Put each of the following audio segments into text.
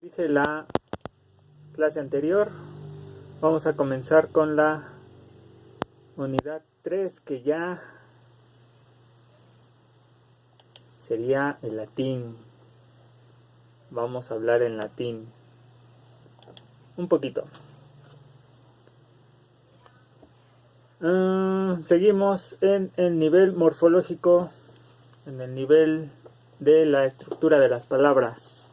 Dije la clase anterior, vamos a comenzar con la unidad 3, que ya sería el latín. Vamos a hablar en latín un poquito. Seguimos en el nivel morfológico, en el nivel de la estructura de las palabras.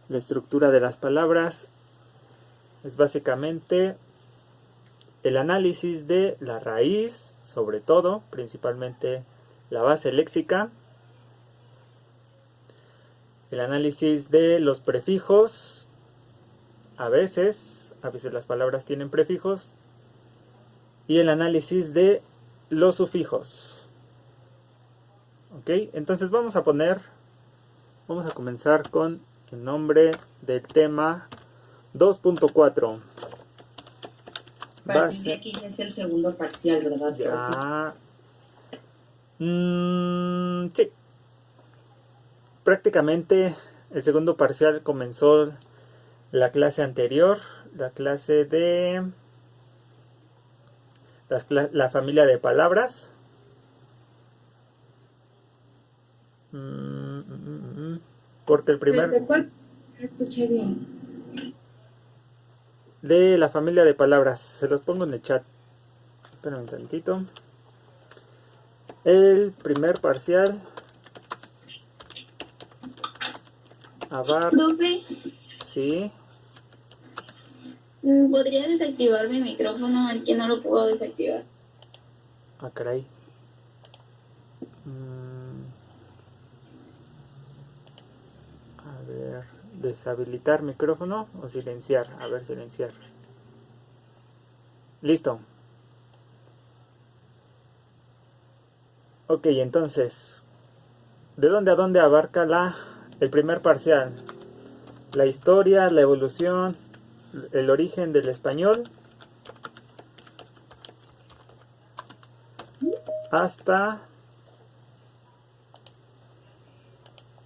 La estructura de las palabras es básicamente el análisis de la raíz, sobre todo, principalmente la base léxica, el análisis de los prefijos, a veces las palabras tienen prefijos, y el análisis de los sufijos. Ok, entonces vamos a comenzar con el nombre del tema 2.4. A partir de aquí ya es el segundo parcial, ¿verdad? Ya. Sí. Prácticamente el segundo parcial comenzó la clase anterior, la clase de la familia de palabras. Porque el primer... ¿Desde cuál? Escuché bien. De la familia de palabras, se los pongo en el chat. Espérame un tantito. El primer parcial Profe, sí. ¿podría desactivar mi micrófono? Es que no lo puedo desactivar. Ah, caray. A ver, deshabilitar micrófono o silenciar. A ver, silenciar. Listo. Ok, entonces, ¿de dónde a dónde abarca el primer parcial? La historia, la evolución, el origen del español, hasta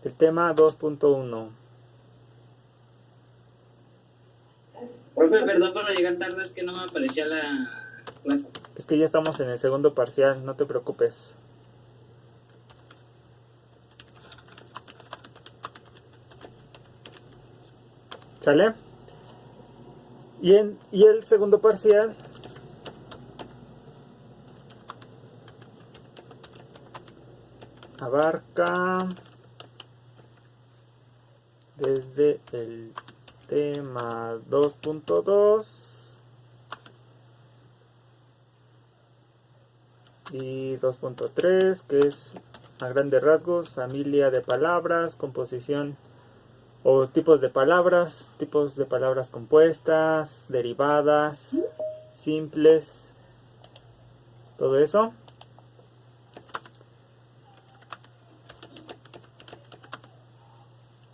el tema 2.1. Profe, perdón por llegar tarde, es que no me aparecía la clase. Es que ya estamos en el segundo parcial, no te preocupes. ¿Sale? Y el segundo parcial abarca desde el tema 2.2 y 2.3, que es a grandes rasgos familia de palabras, composición o tipos de palabras compuestas, derivadas, simples, todo eso.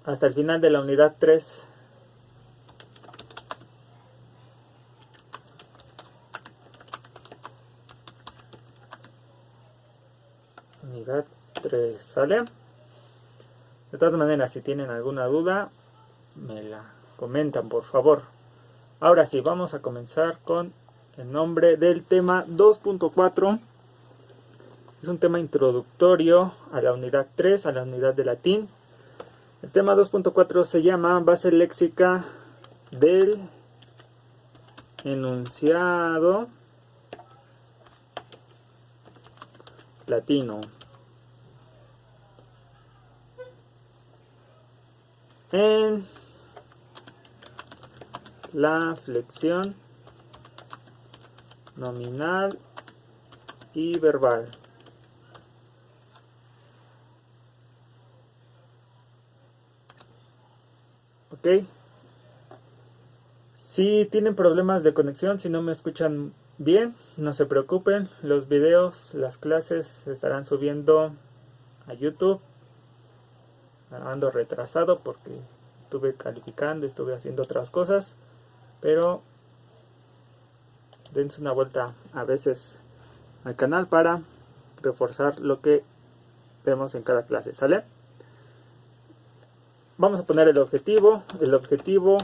Hasta el final de la unidad 3. Unidad 3, ¿sale? De todas maneras, si tienen alguna duda, me la comentan, por favor. Ahora sí, vamos a comenzar con el nombre del tema 2.4. Es un tema introductorio a la unidad 3, a la unidad de latín. El tema 2.4 se llama Base léxica del enunciado latino. En la flexión nominal y verbal. Ok. Si tienen problemas de conexión, si no me escuchan bien, no se preocupen. Los videos, las clases se estarán subiendo a YouTube. Ando retrasado porque estuve calificando, estuve haciendo otras cosas, pero dense una vuelta a veces al canal para reforzar lo que vemos en cada clase, ¿sale? vamos a poner el objetivo. El objetivo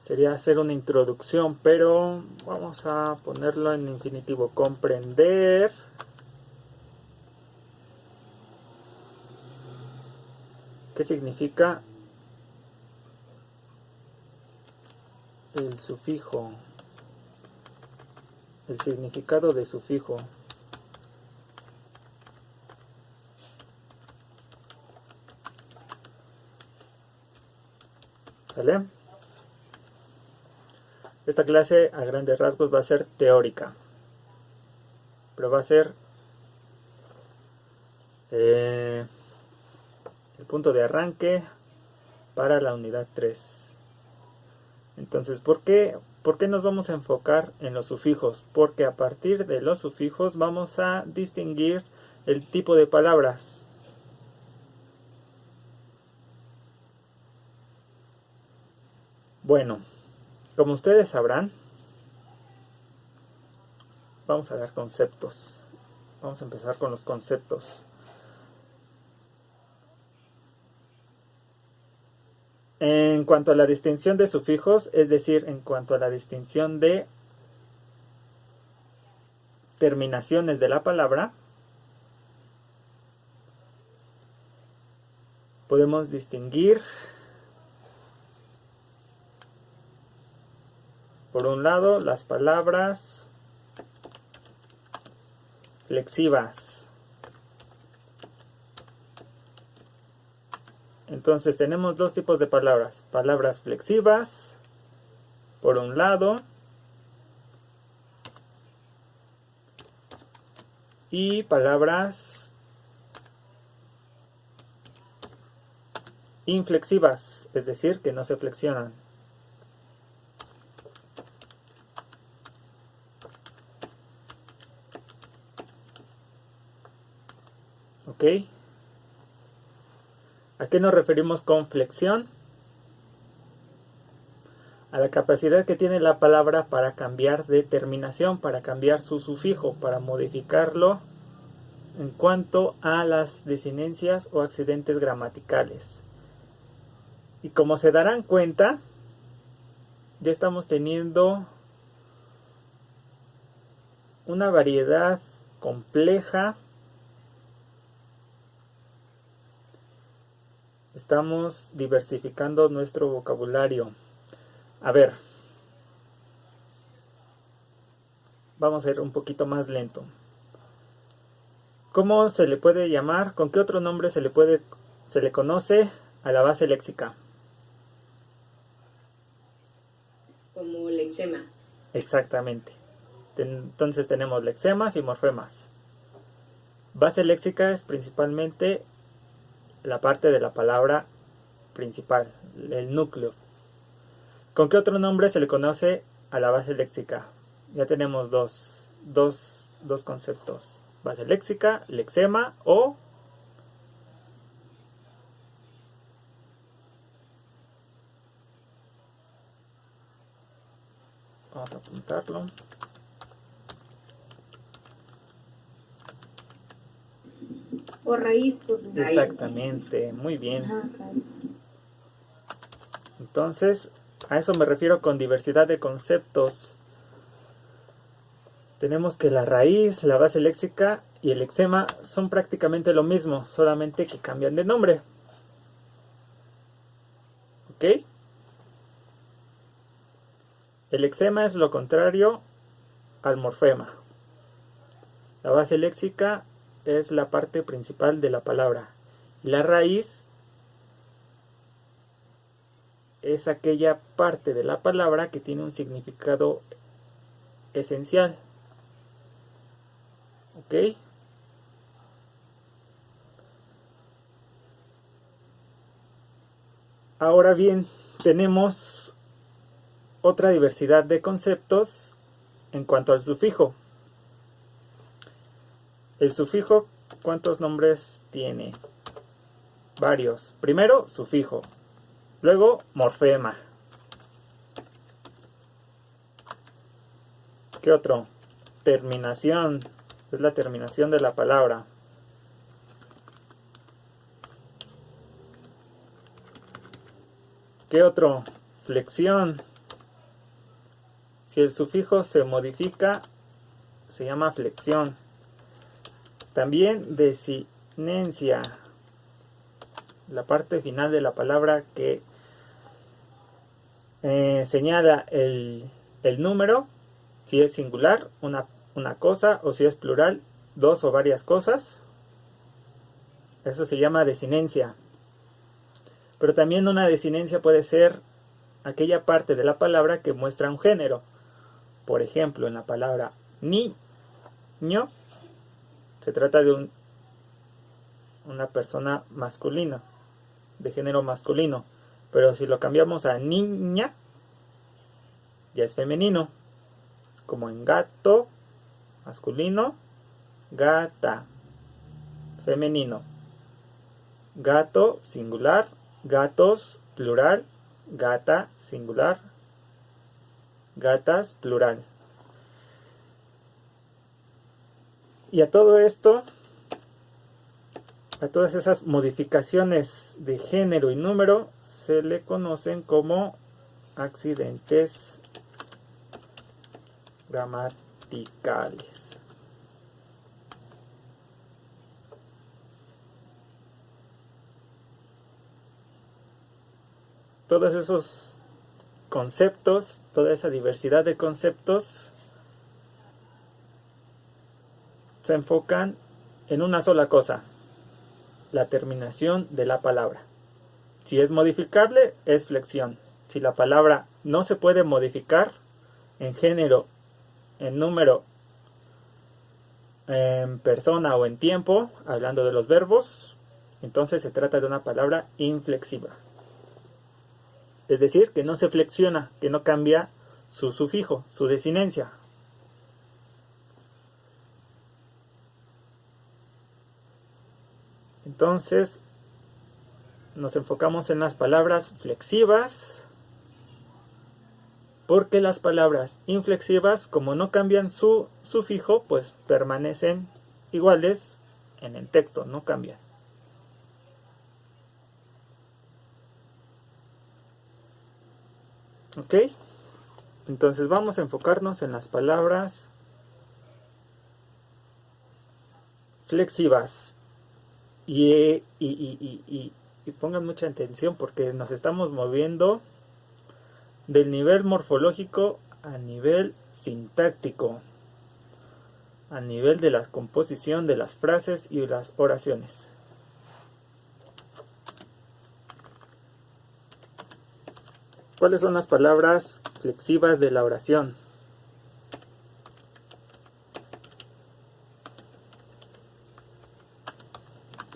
sería hacer una introducción, pero vamos a ponerlo en infinitivo. Comprender qué significa el sufijo, el significado de sufijo. ¿Sale? Esta clase a grandes rasgos va a ser teórica, pero va a ser el punto de arranque para la unidad 3. Entonces, ¿por qué nos vamos a enfocar en los sufijos? Porque a partir de los sufijos vamos a distinguir el tipo de palabras. Bueno, como ustedes sabrán, vamos a dar conceptos. Vamos a empezar con los conceptos. En cuanto a la distinción de sufijos, es decir, en cuanto a la distinción de terminaciones de la palabra, podemos distinguir, por un lado, las palabras flexivas. Entonces tenemos dos tipos de palabras. Palabras flexivas, por un lado, y palabras inflexivas, es decir, que no se flexionan. ¿Ok? ¿A qué nos referimos con flexión? A la capacidad que tiene la palabra para cambiar de terminación, para cambiar su sufijo, para modificarlo en cuanto a las desinencias o accidentes gramaticales. Y como se darán cuenta, ya estamos teniendo una variedad compleja. Estamos diversificando nuestro vocabulario. A ver, vamos a ir un poquito más lento. ¿Cómo se le puede llamar? ¿Con qué otro nombre se le conoce a la base léxica? Como lexema. Exactamente. Entonces tenemos lexemas y morfemas. Base léxica es principalmente la parte de la palabra principal, el núcleo. ¿Con qué otro nombre se le conoce a la base léxica? Ya tenemos dos conceptos. Base léxica, lexema o vamos a apuntarlo. O raíz, pues. Exactamente, muy bien. Ajá, raíz. Entonces, a eso me refiero con diversidad de conceptos. Tenemos que la raíz, la base léxica y el lexema son prácticamente lo mismo, solamente que cambian de nombre. ¿Ok? El lexema es lo contrario al morfema. La base léxica es la parte principal de la palabra. Y la raíz es aquella parte de la palabra que tiene un significado esencial. ¿Ok? Ahora bien, tenemos otra diversidad de conceptos en cuanto al sufijo. El sufijo, ¿cuántos nombres tiene? Varios. Primero, sufijo. Luego, morfema. ¿Qué otro? Terminación. Es la terminación de la palabra. ¿Qué otro? Flexión. Si el sufijo se modifica, se llama flexión. También desinencia. La parte final de la palabra que señala el número, si es singular, una cosa, o si es plural, dos o varias cosas. Eso se llama desinencia. Pero también una desinencia puede ser aquella parte de la palabra que muestra un género. Por ejemplo, en la palabra niño, se trata de una persona masculina, de género masculino. Pero si lo cambiamos a niña, ya es femenino. Como en gato, masculino, gata, femenino. Gato, singular, gatos, plural, gata, singular, gatas, plural. Y a todo esto, a todas esas modificaciones de género y número, se le conocen como accidentes gramaticales. Todos esos conceptos, toda esa diversidad de conceptos se enfocan en una sola cosa: la terminación de la palabra. Si es modificable, es flexión. Si la palabra no se puede modificar en género, en número, en persona o en tiempo, hablando de los verbos, entonces se trata de una palabra inflexiva. Es decir, que no se flexiona, que no cambia su sufijo, su desinencia. Entonces, nos enfocamos en las palabras flexivas, porque las palabras inflexivas, como no cambian su sufijo, pues permanecen iguales en el texto, no cambian. ¿Ok? Entonces vamos a enfocarnos en las palabras flexivas. Y pongan mucha atención porque nos estamos moviendo del nivel morfológico a nivel sintáctico, a nivel de la composición de las frases y las oraciones. ¿Cuáles son las palabras flexivas de la oración?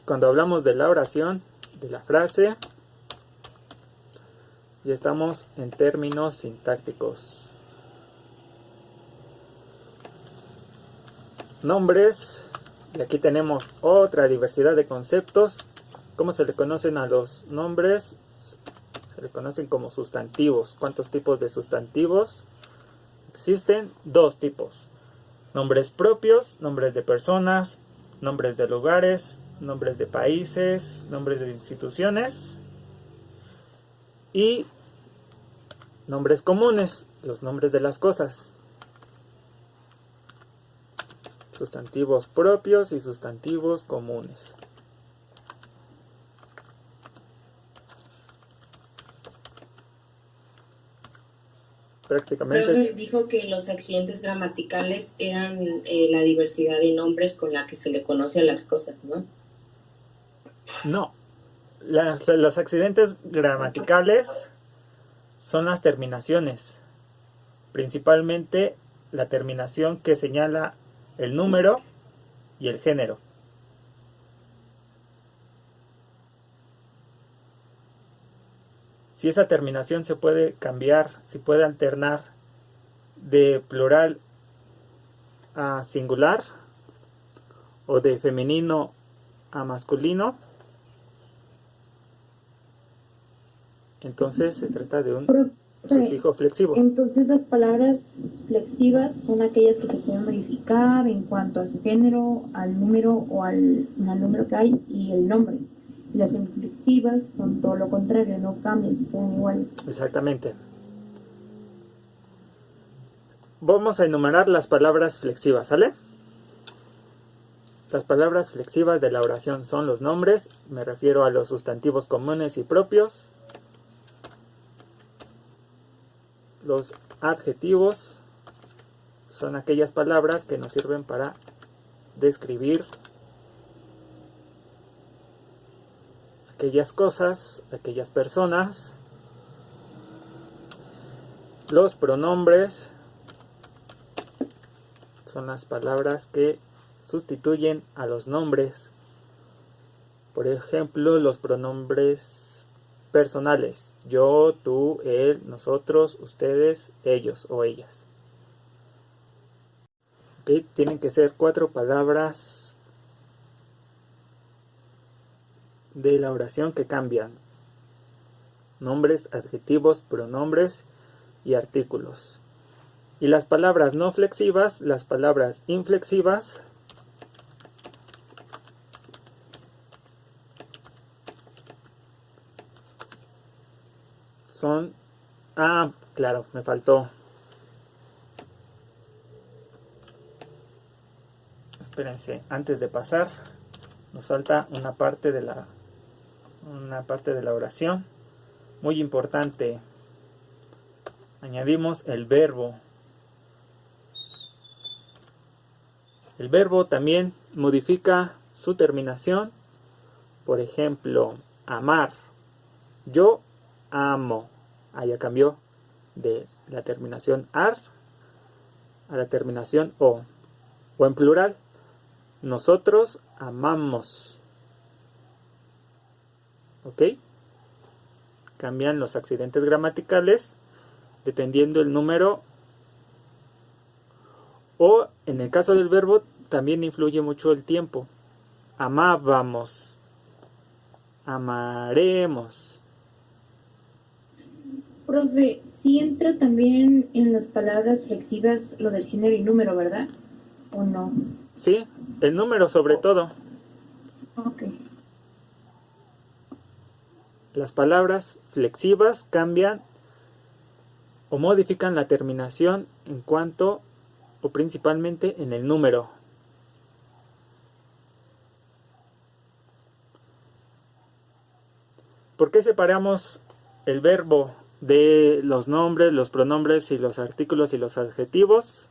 Cuando hablamos de la oración, de la frase, ya estamos en términos sintácticos. Nombres, y aquí tenemos otra diversidad de conceptos. ¿Cómo se le conocen a los nombres? Se le conocen como sustantivos. ¿Cuántos tipos de sustantivos existen? 2 tipos. Nombres propios, nombres de personas, nombres de lugares, nombres de países, nombres de instituciones. Y nombres comunes, los nombres de las cosas. Sustantivos propios y sustantivos comunes. Prácticamente. Luego dijo que los accidentes gramaticales eran la diversidad de nombres con la que se le conoce a las cosas, ¿no? No. Los accidentes gramaticales son las terminaciones. Principalmente la terminación que señala el número y el género. Si esa terminación se puede cambiar, se puede alternar de plural a singular o de femenino a masculino, entonces se trata de un sufijo flexivo. Entonces las palabras flexivas son aquellas que se pueden modificar en cuanto a su género, al número o al número que hay y el nombre. Y las inflexivas son todo lo contrario, no cambian, se quedan iguales. Exactamente. Vamos a enumerar las palabras flexivas, ¿sale? Las palabras flexivas de la oración son los nombres, me refiero a los sustantivos comunes y propios, los adjetivos son aquellas palabras que nos sirven para describir aquellas cosas, aquellas personas. Los pronombres son las palabras que sustituyen a los nombres. Por ejemplo, los pronombres personales: yo, tú, él, nosotros, ustedes, ellos o ellas. ¿Okay? Tienen que ser 4 palabras de la oración que cambian: nombres, adjetivos, pronombres y artículos. Y las palabras no flexivas, las palabras inflexivas, son... Ah, claro, me faltó. Espérense, antes de pasar, nos falta una parte de la oración muy importante. Añadimos el verbo. El verbo también modifica su terminación. Por ejemplo, amar. Yo amo. Ya cambió de la terminación ar a la terminación o. O en plural, nosotros amamos. ¿Ok? Cambian los accidentes gramaticales dependiendo el número, o en el caso del verbo también influye mucho el tiempo. Amábamos, amaremos. Profe, sí entra también en las palabras flexivas lo del género y número, ¿verdad? ¿O no? Sí, el número sobre todo. Ok. Las palabras flexivas cambian o modifican la terminación en cuanto o principalmente en el número. ¿Por qué separamos el verbo de los nombres, los pronombres y los artículos y los adjetivos?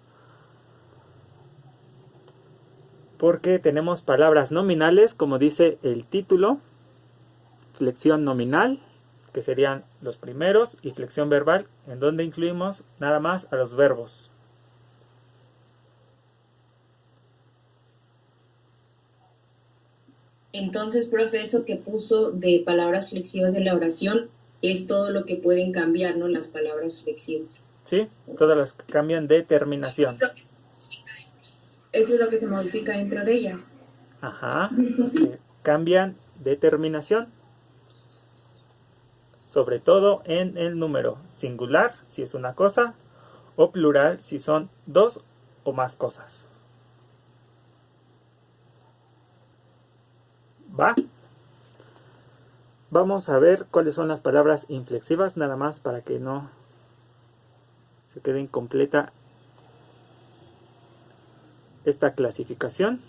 Porque tenemos palabras nominales, como dice el título, flexión nominal, que serían los primeros, y flexión verbal, en donde incluimos nada más a los verbos. Entonces, profe, eso que puso de palabras flexivas de la oración es todo lo que pueden cambiar, ¿no? Las palabras flexivas. ¿Sí? Todas las que cambian de terminación. Eso es lo que se modifica dentro de ellas. Ajá. Que cambian de terminación. Sobre todo en el número singular, si es una cosa, o plural, si son dos o más cosas. ¿Va? Vamos a ver cuáles son las palabras inflexivas, nada más para que no se quede incompleta esta clasificación.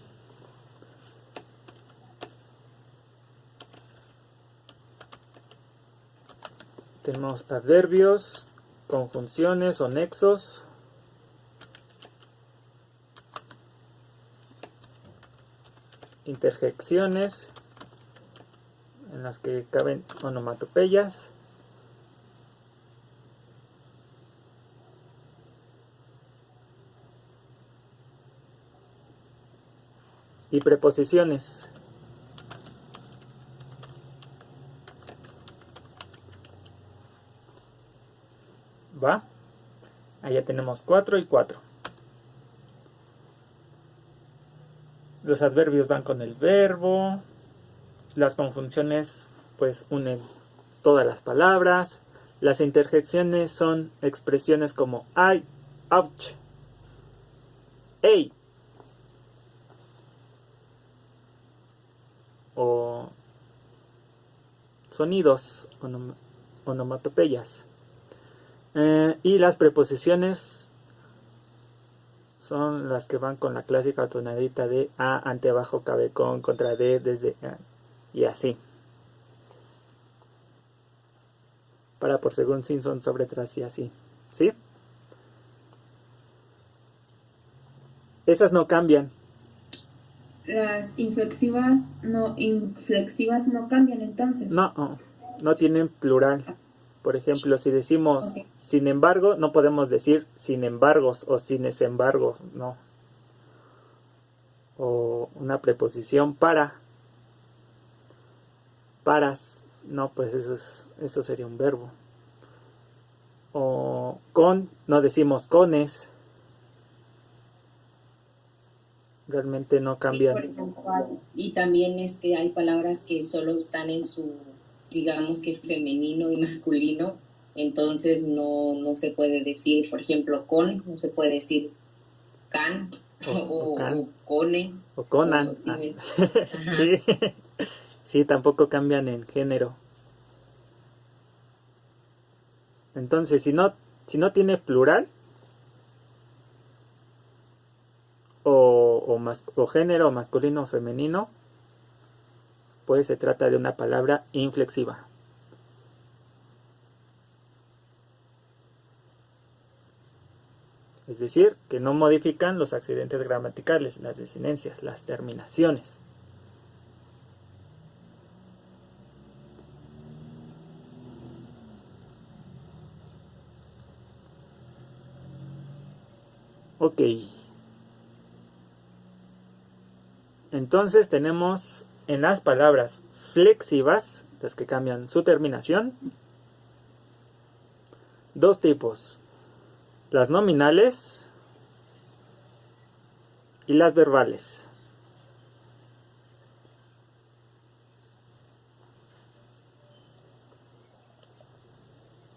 Tenemos adverbios, conjunciones o nexos, interjecciones en las que caben onomatopeyas, y preposiciones. ¿Va? Allá tenemos 4 y 4. Los adverbios van con el verbo. Las conjunciones pues unen todas las palabras. Las interjecciones son expresiones como ay, ouch, ey, o sonidos, onomatopeyas. Y las preposiciones son las que van con la clásica tonadita de A, ante, abajo, cabe con, contra D, desde A, y así. Para, por, según, sin, son, sobre, tras y así. ¿Sí? Esas no cambian. Las inflexivas no cambian entonces. No tienen plural. Por ejemplo, si decimos Ok. sin embargo, no podemos decir sin embargos o sin embargo, no. O una preposición para. Paras, no, pues eso sería un verbo. O con, no decimos cones. Realmente no cambian. Y también hay palabras que solo están en su, digamos que femenino y masculino, entonces no se puede decir, por ejemplo, con, no se puede decir can O can. o cones. O conan. O, sí, sí. Sí, tampoco cambian en género. Entonces, si no tiene plural o género masculino o femenino, pues se trata de una palabra inflexiva. Es decir, que no modifican los accidentes gramaticales, las desinencias, las terminaciones. Ok. Entonces tenemos en las palabras flexivas, las que cambian su terminación, dos tipos. Las nominales y las verbales.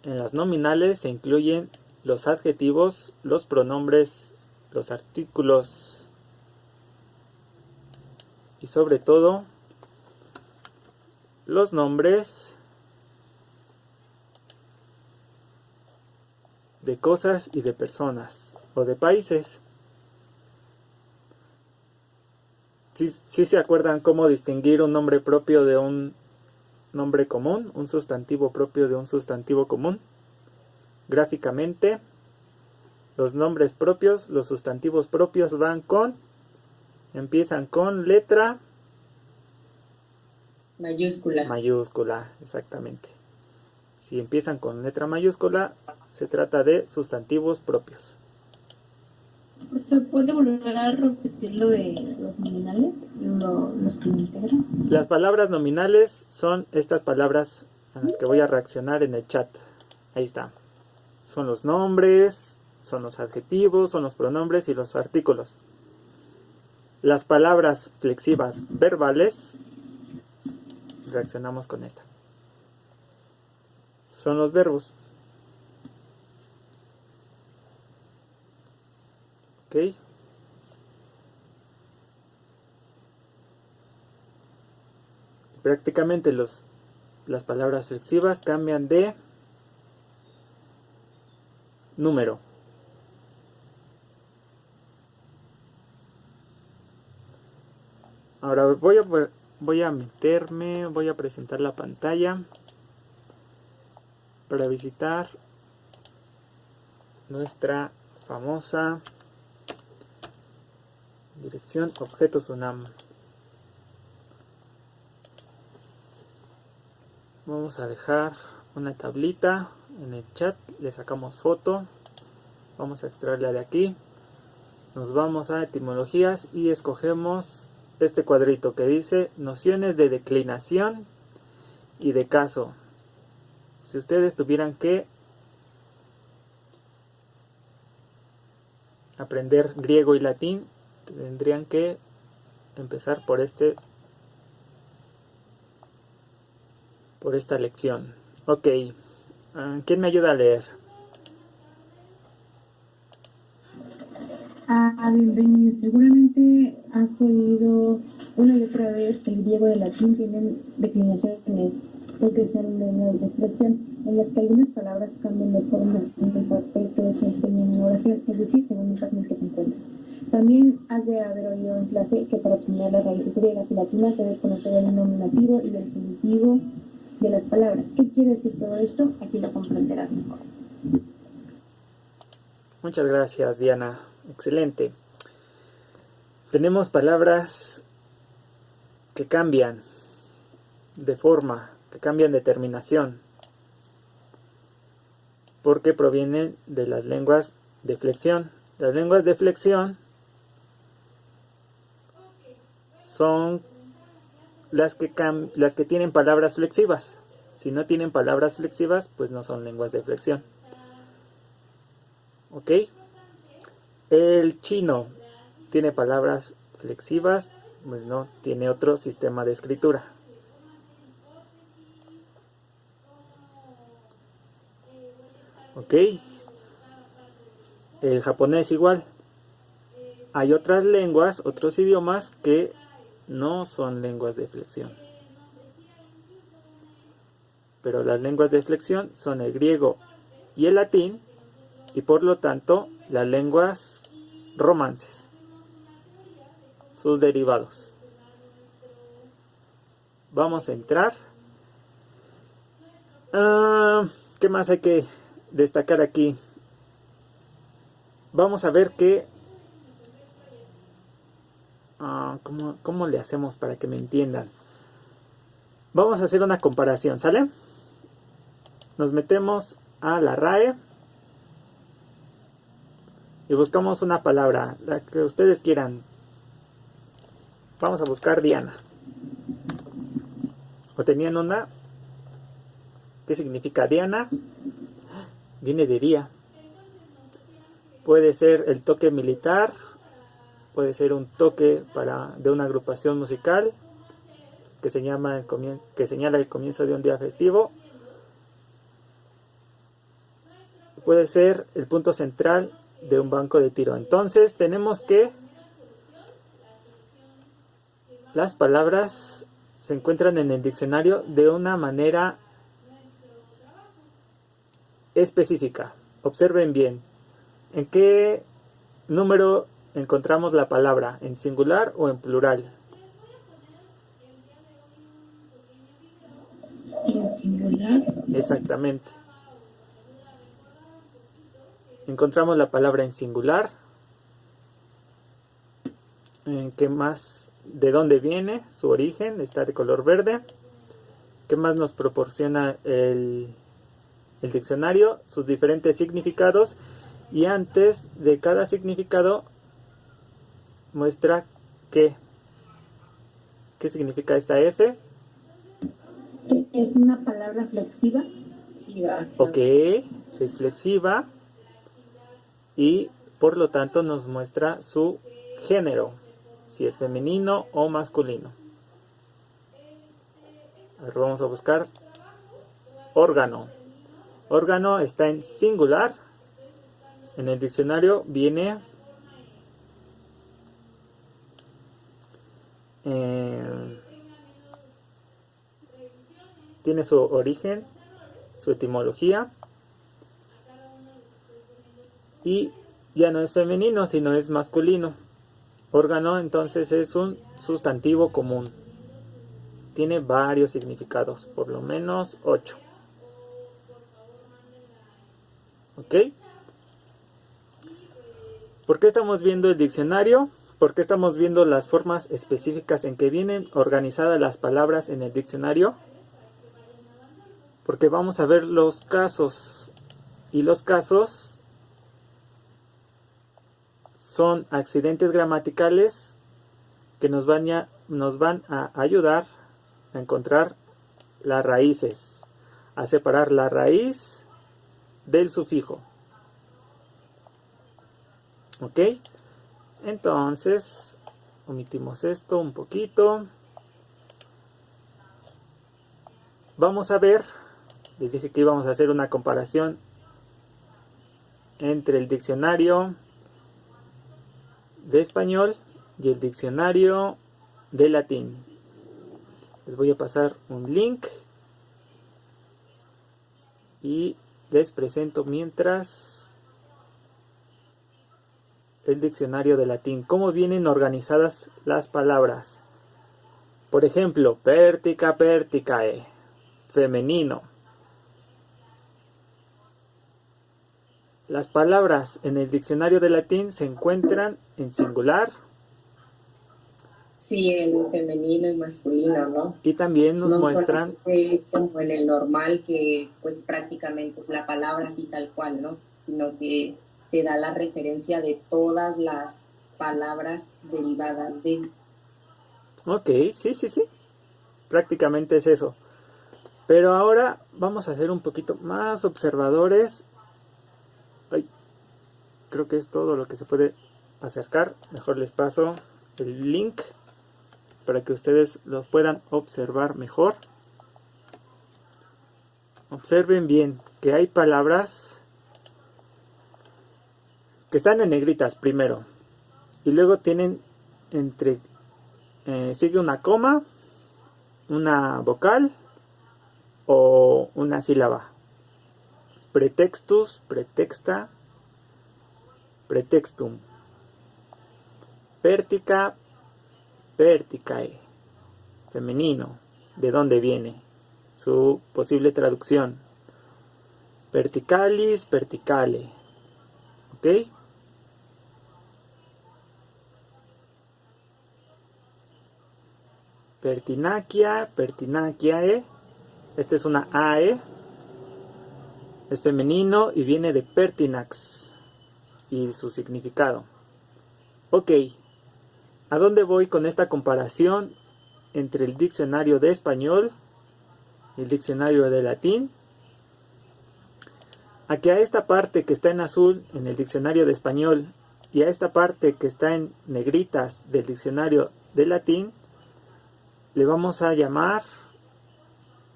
En las nominales se incluyen los adjetivos, los pronombres, los artículos y sobre todo los nombres de cosas y de personas o de países. ¿Sí se acuerdan cómo distinguir un nombre propio de un nombre común, un sustantivo propio de un sustantivo común? Gráficamente, los nombres propios, los sustantivos propios empiezan con letra mayúscula, exactamente. Si empiezan con letra mayúscula, se trata de sustantivos propios. ¿Se puede volver a repetir lo de los nominales? Los que lo integran. Las palabras nominales son estas palabras a las que voy a reaccionar en el chat. Ahí está. Son los nombres, son los adjetivos, son los pronombres y los artículos. Las palabras flexivas verbales, reaccionamos con esta. Son los verbos. ¿Ok? Prácticamente las palabras flexivas cambian de número. Ahora voy a presentar la pantalla para visitar nuestra famosa dirección objetos UNAM. Vamos a dejar una tablita en el chat, le sacamos foto, vamos a extraerla de aquí, nos vamos a etimologías y escogemos este cuadrito que dice nociones de declinación y de caso. Si ustedes tuvieran que aprender griego y latín, tendrían que empezar por esta lección. Ok, ¿quién me ayuda a leer? Bienvenido. Seguramente has oído una y otra vez que el griego y el latín tienen declinaciones o que sean lenguas de expresión, en las que algunas palabras cambian de forma distinta el papel que desempeñan en la oración, es decir, según el caso en el que se encuentran. También has de haber oído en clase que para obtener las raíces griegas y latinas debes conocer el nominativo y el genitivo de las palabras. ¿Qué quiere decir todo esto? Aquí lo comprenderás mejor. Muchas gracias, Diana. Excelente. Tenemos palabras que cambian de forma, que cambian de terminación, porque provienen de las lenguas de flexión. Las lenguas de flexión son las que tienen palabras flexivas. Si no tienen palabras flexivas, pues no son lenguas de flexión. ¿Ok? El chino tiene palabras flexivas, pues no, tiene otro sistema de escritura. ¿Ok? El japonés igual. Hay otras lenguas, otros idiomas que no son lenguas de flexión. Pero las lenguas de flexión son el griego y el latín, y por lo tanto las lenguas romances, sus derivados. Vamos a entrar. ¿Qué más hay que destacar aquí? Vamos a ver que ¿cómo le hacemos para que me entiendan? Vamos a hacer una comparación, ¿sale? Nos metemos a la RAE y buscamos una palabra, la que ustedes quieran. Vamos a buscar Diana. ¿O tenían una? ¿Qué significa Diana? Viene de día. Puede ser el toque militar, puede ser un toque de una agrupación musical que señala el comienzo de un día festivo. Puede ser el punto central de un banco de tiro. Entonces tenemos que las palabras se encuentran en el diccionario de una manera específica. Observen bien. ¿En qué número encontramos la palabra? ¿En singular o en plural? En singular. Exactamente. Encontramos la palabra en singular. ¿Qué más? ¿De dónde viene? Su origen está de color verde. ¿Qué más nos proporciona el diccionario? Sus diferentes significados. Y antes de cada significado muestra qué significa esta F. ¿Es una palabra flexiva? Sí, va. Ok, es flexiva y por lo tanto nos muestra su género, si es femenino o masculino. Ahora vamos a buscar órgano. Órgano está en singular. En el diccionario viene tiene su origen, su etimología, y ya no es femenino, sino es masculino. Órgano entonces es un sustantivo común. Tiene varios significados, por lo menos 8. ¿Ok? ¿Por qué estamos viendo el diccionario? ¿Por qué estamos viendo las formas específicas en que vienen organizadas las palabras en el diccionario? Porque vamos a ver los casos. Y los casos son accidentes gramaticales que nos van a ayudar a encontrar las raíces, a separar la raíz del sufijo. ¿Ok? Entonces, omitimos esto un poquito. Vamos a ver, les dije que íbamos a hacer una comparación entre el diccionario de español y el diccionario de latín. Les voy a pasar un link y les presento mientras el diccionario de latín. ¿Cómo vienen organizadas las palabras? Por ejemplo, pertica, perticae, femenino. Las palabras en el diccionario de latín se encuentran en singular. Sí, en femenino y masculino, ¿no? Y también nos No muestran... solamente es como en el normal, que pues prácticamente es la palabra así tal cual, ¿no? Sino que te da la referencia de todas las palabras derivadas de... Ok, sí. Prácticamente es eso. Pero ahora vamos a ser un poquito más observadores. Ay, creo que es todo lo que se puede acercar. Mejor les paso el link para que ustedes lo puedan observar mejor. Observen bien que hay palabras que están en negritas primero. Y luego tienen entre... sigue una coma, una vocal o una sílaba. Pretextus, pretexta, pretextum. Pertica, perticae. Femenino. ¿De dónde viene? Su posible traducción. Perticalis, perticale. ¿Ok? Pertinacia, pertinaciae. Esta es una AE. Es femenino y viene de pertinax. Y su significado. Ok. ¿A dónde voy con esta comparación entre el diccionario de español y el diccionario de latín? A que a esta parte que está en azul en el diccionario de español y a esta parte que está en negritas del diccionario de latín le vamos a llamar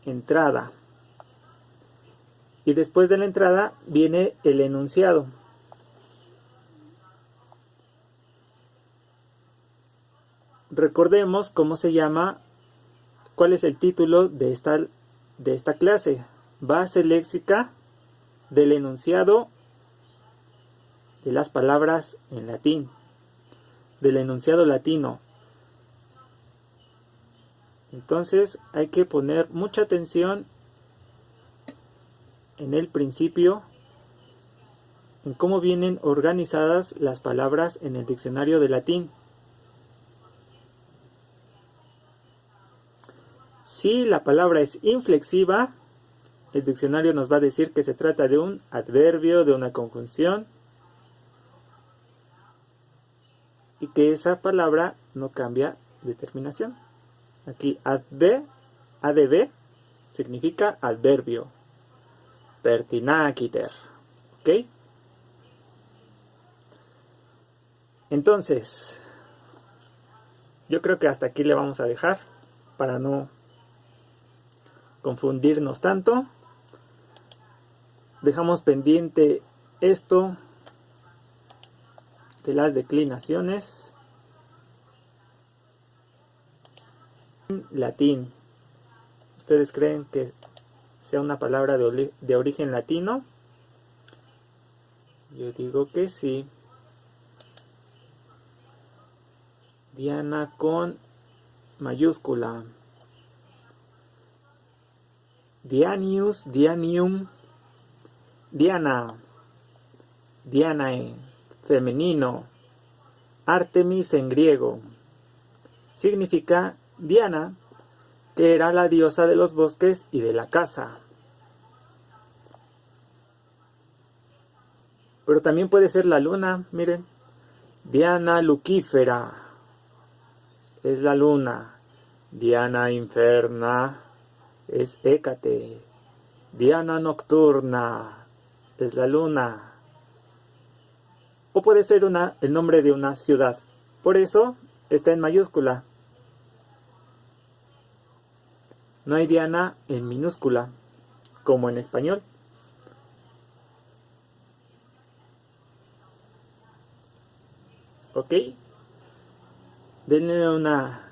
entrada. Y después de la entrada viene el enunciado. Recordemos cómo se llama, cuál es el título de esta clase. Base léxica del enunciado de las palabras en latín. Del enunciado latino. Entonces hay que poner mucha atención en el principio, en cómo vienen organizadas las palabras en el diccionario de latín. Si la palabra es inflexiva, el diccionario nos va a decir que se trata de un adverbio, de una conjunción, y que esa palabra no cambia de terminación. Aquí adv significa adverbio. Pertinaciter. ¿Ok? Entonces, yo creo que hasta aquí le vamos a dejar para no confundirnos tanto. Dejamos pendiente esto de las declinaciones. Latín. ¿Ustedes creen que sea una palabra de origen latino? Yo digo que sí. Diana con mayúscula. Dianius, Dianium, Diana, Dianae, femenino. Artemis en griego. Significa Diana, que era la diosa de los bosques y de la caza. Pero también puede ser la luna, miren. Diana Luquífera es la luna. Diana Inferna es Hécate. Diana Nocturna es la luna. O puede ser el nombre de una ciudad. Por eso está en mayúscula. No hay Diana en minúscula, como en español. ¿Ok? Denle una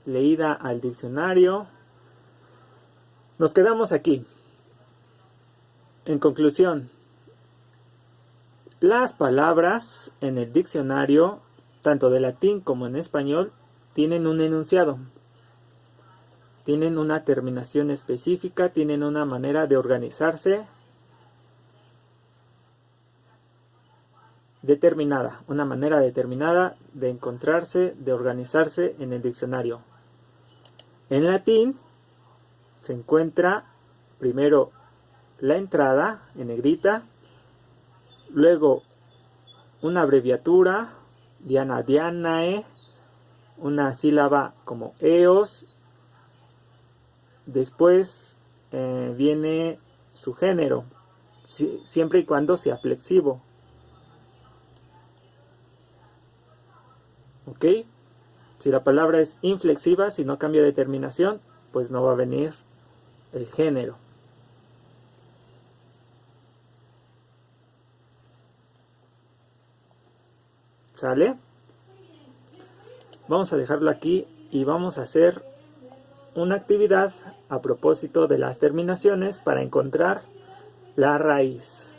leída al diccionario. Nos quedamos aquí. En conclusión, las palabras en el diccionario, tanto de latín como en español, tienen un enunciado. Tienen una terminación específica, tienen una manera de organizarse determinada, una manera determinada de encontrarse, de organizarse en el diccionario. En latín se encuentra primero la entrada en negrita, luego una abreviatura, diana, dianae, una sílaba como eos, después viene su género, siempre y cuando sea flexivo. ¿Ok? Si la palabra es inflexiva, si no cambia de terminación, pues no va a venir el género. ¿Sale? Vamos a dejarlo aquí y vamos a hacer una actividad a propósito de las terminaciones para encontrar la raíz.